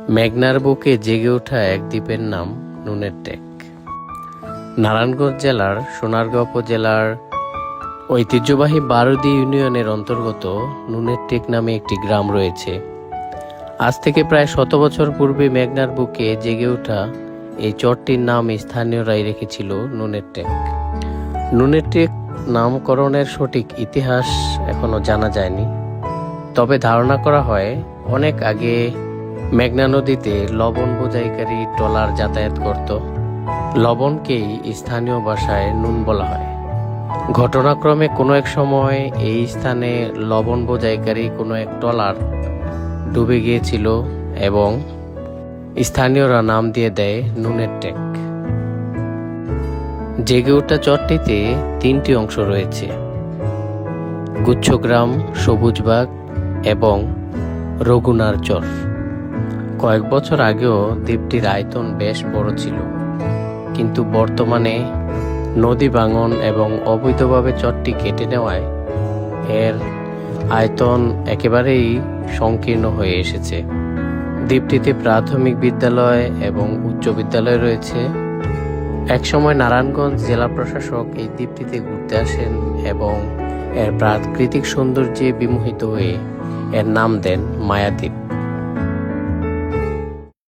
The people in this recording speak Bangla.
মেঘনার বুকে জেগে ওঠা এক দ্বীপের নাম নুনের টেক। নারায়ণগঞ্জ জেলার সোনারগাঁও উপজেলার ঐতিহ্যবাহী বারুদি ইউনিয়নের অন্তর্গত নুনের টেক নামে একটি গ্রাম রয়েছে। আজ থেকে প্রায় 100 বছর পূর্বে মেঘনার বুকে জেগে ওঠা এই চরটির নাম স্থানীয়রাই রেখেছিল নুনের টেক। নুনের টেক নামকরণের সঠিক ইতিহাস এখনো জানা যায়নি, তবে ধারণা করা হয় অনেক আগে মেঘনা নদীতে লবণ বোঝাইকারী ট্রলার যাতায়াত করত। লবণকেই স্থানীয় ভাষায় নুন বলা হয়। ঘটনাক্রমে কোনো এক সময় এই স্থানে লবণ বোঝাইকারী কোনো এক ট্রলার ডুবে গিয়েছিল এবং স্থানীয়রা নাম দিয়ে দেয় নুনের টেক। জেগে ওঠা চরটিতে 3টি অংশ রয়েছে: গুচ্ছগ্রাম, সবুজবাগ এবং রঘুনার চর। কয়েক বছর আগেও দ্বীপটির আয়তন বেশ বড় ছিল, কিন্তু বর্তমানে নদী ভাঙন এবং অবৈধভাবে চরটি কেটে নেওয়ায় এর আয়তন একেবারেই সংকীর্ণ হয়ে এসেছে। দ্বীপটিতে প্রাথমিক বিদ্যালয় এবং উচ্চ বিদ্যালয় রয়েছে। একসময় নারায়ণগঞ্জ জেলা প্রশাসক এই দ্বীপটিতে ঘুরতে আসেন এবং এর প্রাকৃতিক সৌন্দর্যে বিমোহিত হয়ে এর নাম দেন মায়াদ্বীপ।